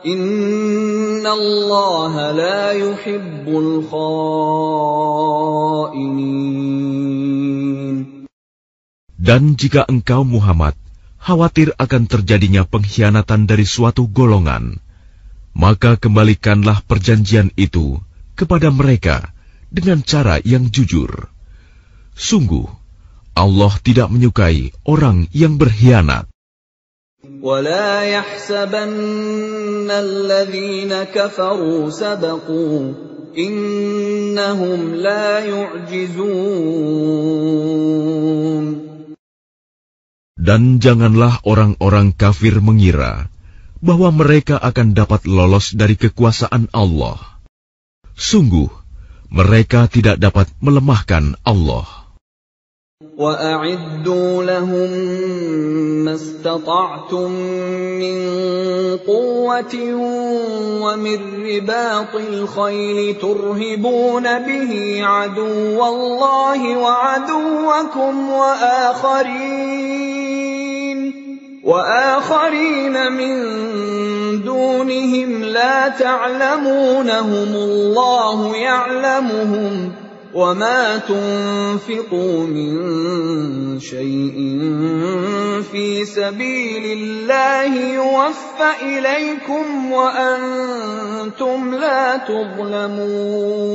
إِنَّ اللَّهَ لَا يُحِبُّ الْخَائِنِينَ. Dan jika engkau Muhammad khawatir akan terjadinya pengkhianatan dari suatu golongan, maka kembalikanlah perjanjian itu kepada mereka dengan cara yang jujur. Sungguh, Allah tidak menyukai orang yang berkhianat. وَلَا يَحْسَبَنَّ الَّذِينَ كَفَرُوا سَبَقُوا إِنَّهُمْ لَا يُعْجِزُونَ. Dan janganlah orang-orang kafir mengira bahwa mereka akan dapat lolos dari kekuasaan Allah. Sungguh, mereka tidak dapat melemahkan Allah. وَأَعِدُّوا لَهُم مَّا اسْتَطَعْتُم مِّن قُوَّةٍ وَمِن رِّبَاطِ الْخَيْلِ تُرْهِبُونَ بِهِ عَدُوَّ اللَّهِ وَعَدُوَّكُمْ وآخرين من دونهم لا تعلمونهم الله يعلمهم وما تنفقوا من شيء في سبيل الله يوفى إليكم وأنتم لا تظلمون.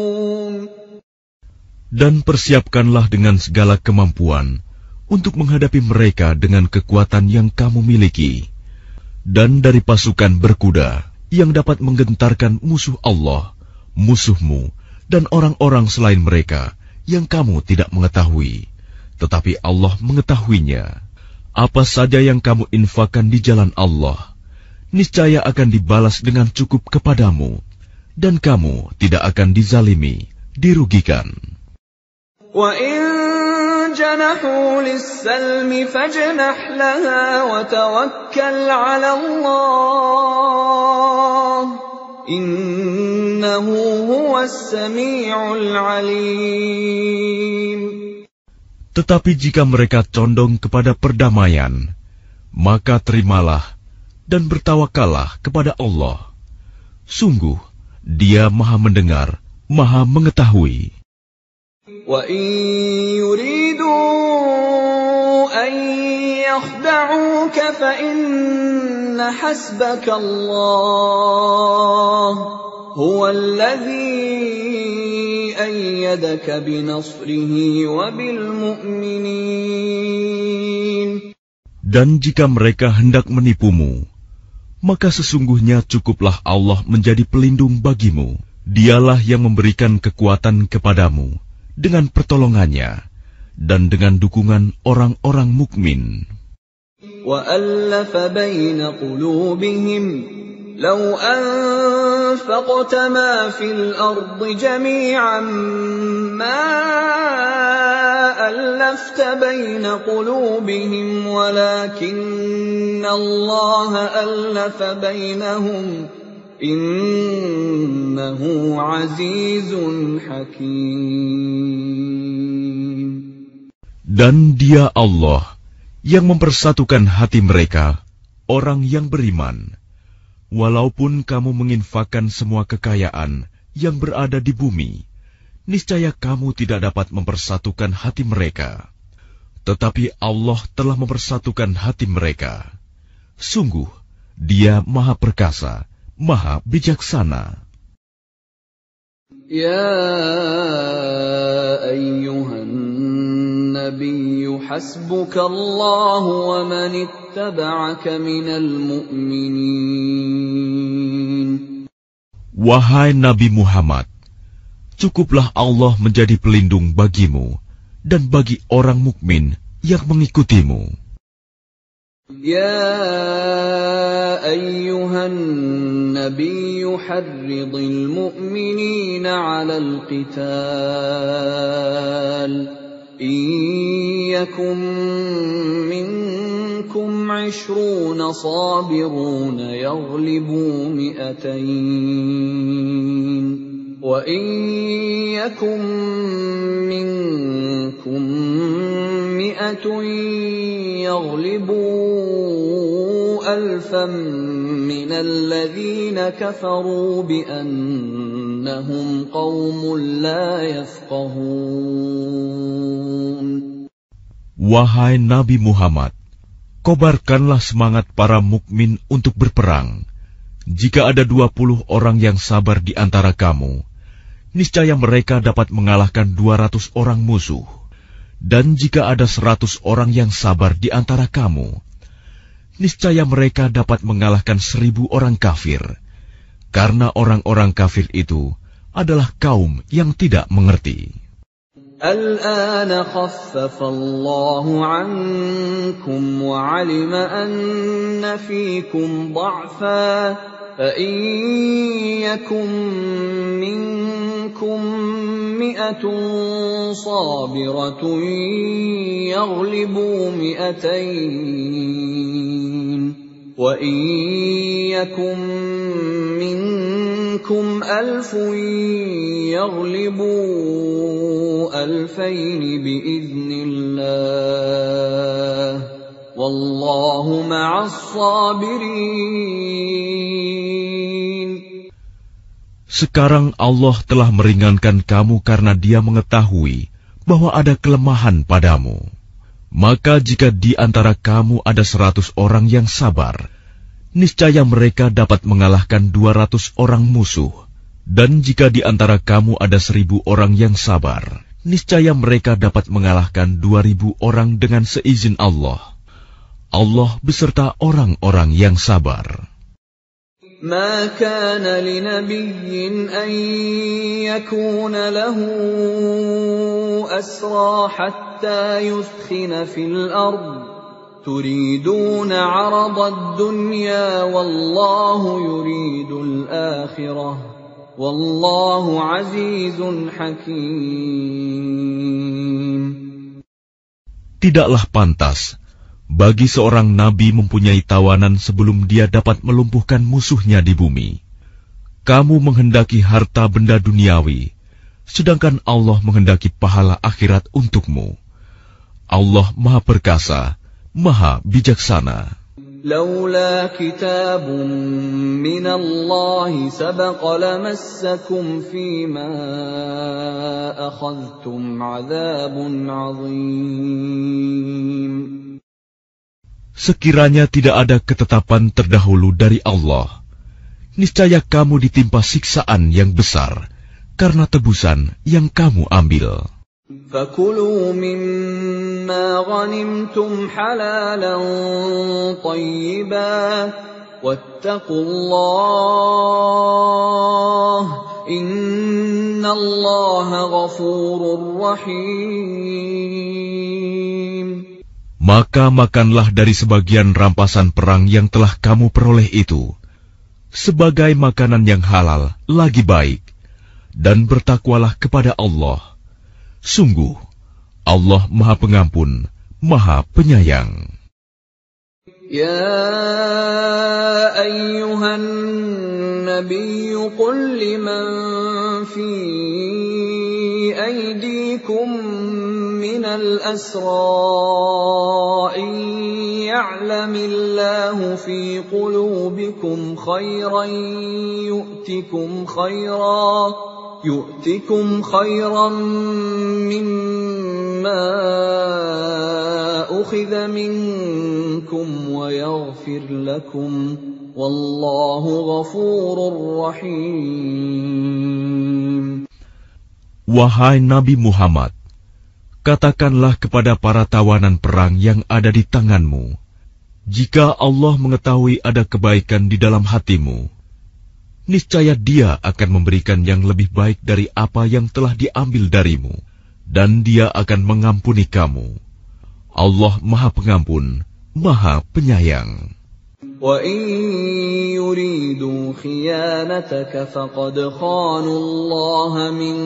Dan persiapkanlah dengan segala kemampuan untuk menghadapi mereka dengan kekuatan yang kamu miliki, dan dari pasukan berkuda yang dapat menggentarkan musuh Allah, musuhmu, dan orang-orang selain mereka yang kamu tidak mengetahui, tetapi Allah mengetahuinya. Apa saja yang kamu infakkan di jalan Allah, niscaya akan dibalas dengan cukup kepadamu, dan kamu tidak akan dizalimi, dirugikan. جنحوا للسلم فاجنح لها وتوكل على الله إنه هو السميع العليم. Tetapi jika mereka condong kepada perdamaian, maka terimalah dan bertawakallah kepada Allah. Sungguh, Dia Maha mendengar Maha Mengetahui. وَإِن يُرِيدُوا أَن يَخْدَعُوكَ فَإِنَّ حَسْبَكَ اللَّهُ هُوَ الَّذِي أَيَّدَكَ بِنَصْرِهِ وَبِالْمُؤْمِنِينَ. Dan jika mereka hendak menipumu, maka sesungguhnya cukuplah Allah menjadi pelindung bagimu. Dialah yang memberikan kekuatan kepadamu dengan pertolongannya dan dengan dukungan orang-orang mukmin. وَأَلَّفَ بَيْنَ قُلُوبِهِمْ لَوْ أَنفَقْتَ مَا فِي الْأَرْضِ جَمِيعًا مَا أَلَّفْتَ بَيْنَ قُلُوبِهِمْ وَلَكِنَّ اللَّهَ أَلَّفَ بَيْنَهُمْ إِنَّهُ عَزِيزٌ حَكِيمٌ. Dan Dia Allah yang mempersatukan hati mereka, orang yang beriman. Walaupun kamu menginfakkan semua kekayaan yang berada di bumi, niscaya kamu tidak dapat mempersatukan hati mereka. Tetapi Allah telah mempersatukan hati mereka. Sungguh, Dia Maha Perkasa, Maha Bijaksana. يا أيها النبي حسبك الله ومن اتبعك من المؤمنين. Wahai Nabi Muhammad, cukuplah Allah menjadi pelindung bagimu dan bagi orang mukmin yang mengikutimu. يا أيها النبي حرض المؤمنين على القتال إن يكن منكم 20 صابرون يغلبوا 200 وإن يكن منكم 100 يغلبوا 1,000 من الذين كفروا بأنهم قوم لا يفقهون. Wahai Nabi Muhammad, kobarkanlah semangat para mukmin untuk berperang. Jika ada 20 orang yang sabar di antara kamu, niscaya mereka dapat mengalahkan 200 orang musuh. Dan jika ada 100 orang yang sabar di antara kamu, niscaya mereka dapat mengalahkan 1,000 orang kafir. Karena orang-orang kafir itu adalah kaum yang tidak mengerti. الآن خفف الله عنكم وعلم أن فيكم ضعفا فإن يكن منكم 100 صابرة يغلبوا 200 وإن يكن منكم 1,000 يغلبوا 2,000 بإذن الله والله مع الصابرين. Sekarang Allah telah meringankan kamu karena Dia mengetahui bahwa ada kelemahan padamu. Maka jika di antara kamu ada 100 orang yang sabar, niscaya mereka dapat mengalahkan 200 orang musuh. Dan jika di antara kamu ada 1,000 orang yang sabar, niscaya mereka dapat mengalahkan 2,000 orang dengan seizin Allah. Allah beserta orang-orang yang sabar. ما كان لنبي أن يكون له أسرى حتى يثخن في الأرض تريدون عرض الدنيا والله يريد الآخرة والله عزيز حكيم. Tidaklah pantas bagi seorang nabi mempunyai tawanan sebelum dia dapat melumpuhkan musuhnya di bumi. Kamu menghendaki harta benda duniawi, sedangkan Allah menghendaki pahala akhirat untukmu. Allah Maha Perkasa, Maha Bijaksana. لولا كتاب من الله سبق لمسكم فيما أخذتم عذاب عظيم. Sekiranya tidak ada ketetapan terdahulu dari Allah, niscaya kamu ditimpa siksaan yang besar karena tebusan yang kamu ambil. فَكُلُوا مِمَّا غَنِمْتُمْ حَلَالًا طَيِّبًا وَاتَّقُوا اللَّهَ إِنَّ اللَّهَ غَفُورٌ رَّحِيمٌ. Maka makanlah dari sebagian rampasan perang yang telah kamu peroleh itu, sebagai makanan yang halal lagi baik, dan bertakwalah kepada Allah. Sungguh, Allah Maha Pengampun, Maha Penyayang. Ya ayyuhan nabiyyu qul liman fi aydikum minal asra in ya'lamillahu fi qulubikum khayran yu'tikum khayran mimma ukhidha minkum wa yaghfir lakum wallahu ghafurur rahim. Wahai Nabi Muhammad, katakanlah kepada para tawanan perang yang ada di tanganmu, jika Allah mengetahui ada kebaikan di dalam hatimu, niscaya Dia akan memberikan yang lebih baik dari apa yang telah diambil darimu, dan Dia akan mengampuni kamu. Allah Maha Pengampun, Maha Penyayang. وَإِن يُرِيدُوا خِيَانَتَكَ فَقَدْ خَانُوا اللَّهَ مِن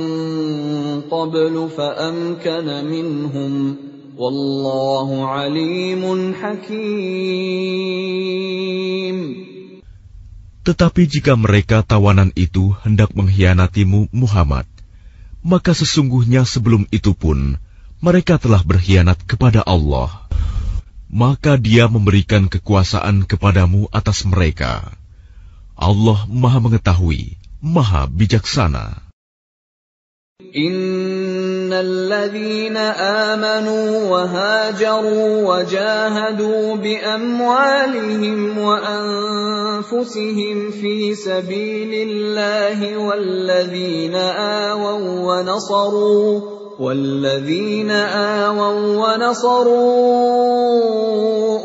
قَبْلُ فَأَمْكَنَ مِنْهُمْ وَاللَّهُ عَلِيمٌ حَكِيمٌ. Tetapi jika mereka tawanan itu hendak mengkhianatimu Muhammad, maka sesungguhnya sebelum itu pun mereka telah berkhianat kepada Allah. Maka Dia memberikan kekuasaan kepadamu atas mereka. Allah Maha Mengetahui, Maha Bijaksana. Innal ladzina amanu wa hajaru wa jahadu bi amwalihim wa anfusihim fi sabilillahi والذين آووا ونصروا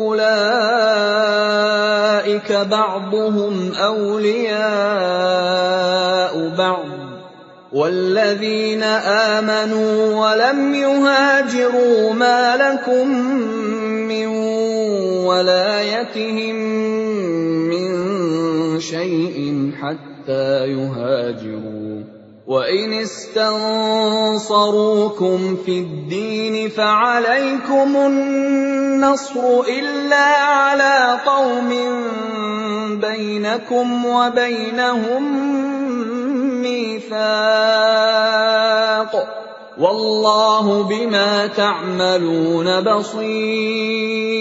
أولئك بعضهم أولياء بعض والذين آمنوا ولم يهاجروا ما لكم من ولايتهم من شيء حتى يهاجروا وَإِنِ اسْتَنصَرُوكُمْ فِي الدِّينِ فَعَلَيْكُمُ النَّصْرُ إِلَّا عَلَى قَوْمٍ بَيْنَكُمْ وَبَيْنَهُم مِّيثَاقٌ وَاللَّهُ بِمَا تَعْمَلُونَ بَصِيرٌ.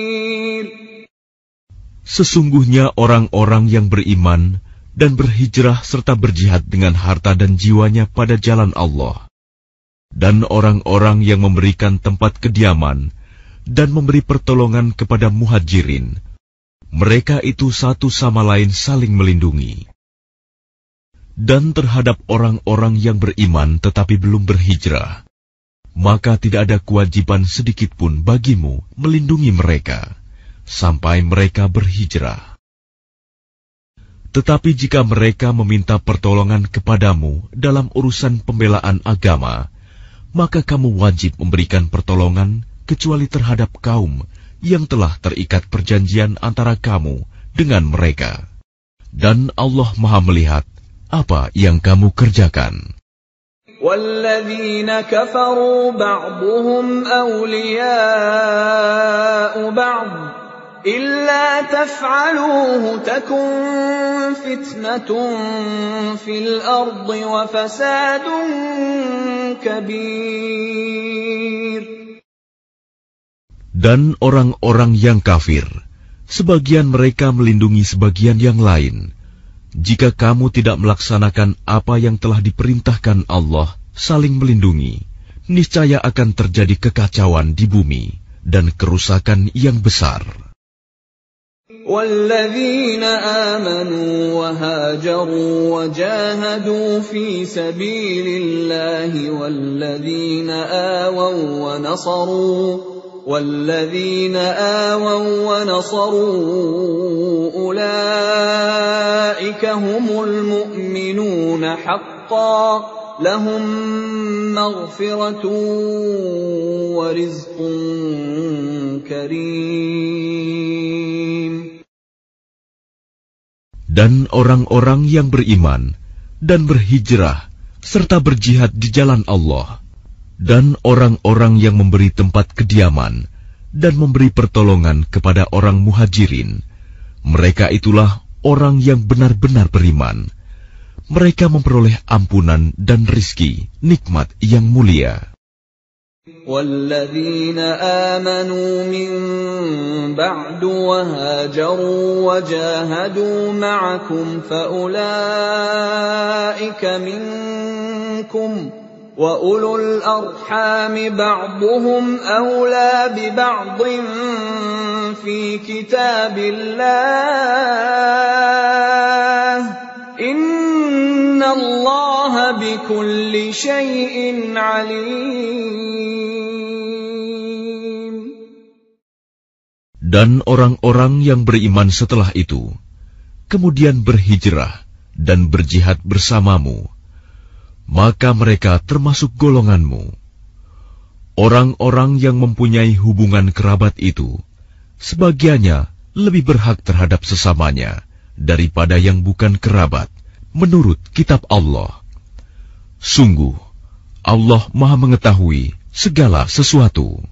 Sesungguhnya orang-orang yang beriman dan berhijrah serta berjihad dengan harta dan jiwanya pada jalan Allah, dan orang-orang yang memberikan tempat kediaman dan memberi pertolongan kepada muhajirin, mereka itu satu sama lain saling melindungi. Dan terhadap orang-orang yang beriman tetapi belum berhijrah, maka tidak ada kewajiban sedikit pun bagimu melindungi mereka sampai mereka berhijrah. Tetapi jika mereka meminta pertolongan kepadamu dalam urusan pembelaan agama, maka kamu wajib memberikan pertolongan kecuali terhadap kaum yang telah terikat perjanjian antara kamu dengan mereka. Dan Allah Maha melihat apa yang kamu kerjakan. وَالَّذِينَ كَفَرُوا بَعْضُهُمْ أَوْلِيَاءُ بَعْضٍ إِلَّا تَفْعَلُوهُ تَكُنْ فِتْنَةٌ فِي الْأَرْضِ وَفَسَادٌ كَبِيرٌ. Dan orang-orang yang kafir sebagian mereka melindungi sebagian yang lain. Jika kamu tidak melaksanakan apa yang telah diperintahkan Allah, saling melindungi, niscaya akan terjadi kekacauan di bumi dan kerusakan yang besar. وَالَّذِينَ آمَنُوا وَهَاجَرُوا وَجَاهَدُوا فِي سَبِيلِ اللَّهِ وَالَّذِينَ آوَوا وَّنَصَرُوا أُولَئِكَ هُمُ الْمُؤْمِنُونَ حَقًّا لَهُم مَّغْفِرَةٌ وَرِزْقٌ كَرِيمٌ. Dan orang-orang yang beriman dan berhijrah serta berjihad di jalan Allah, dan orang-orang yang memberi tempat kediaman dan memberi pertolongan kepada orang muhajirin, mereka itulah orang yang benar-benar beriman. Mereka memperoleh ampunan dan rizki, nikmat yang mulia. وَالَّذِينَ آمَنُوا مِن بَعْدُ وَهَاجَرُوا وَجَاهَدُوا مَعَكُمْ فَأُولَئِكَ مِنكُمْ وَأُولُو الْأَرْحَامِ بَعْضُهُمْ أَوْلَى بِبَعْضٍ فِي كِتَابِ اللَّهِ إِنَّ اللَّهَ بِكُلِّ شَيْءٍ عَلِيمٌ. Dan orang-orang yang beriman setelah itu, kemudian berhijrah dan berjihad bersamamu, maka mereka termasuk golonganmu. Orang-orang yang mempunyai hubungan kerabat itu, sebagiannya lebih berhak terhadap sesamanya daripada yang bukan kerabat, menurut kitab Allah. Sungguh, Allah Maha mengetahui segala sesuatu.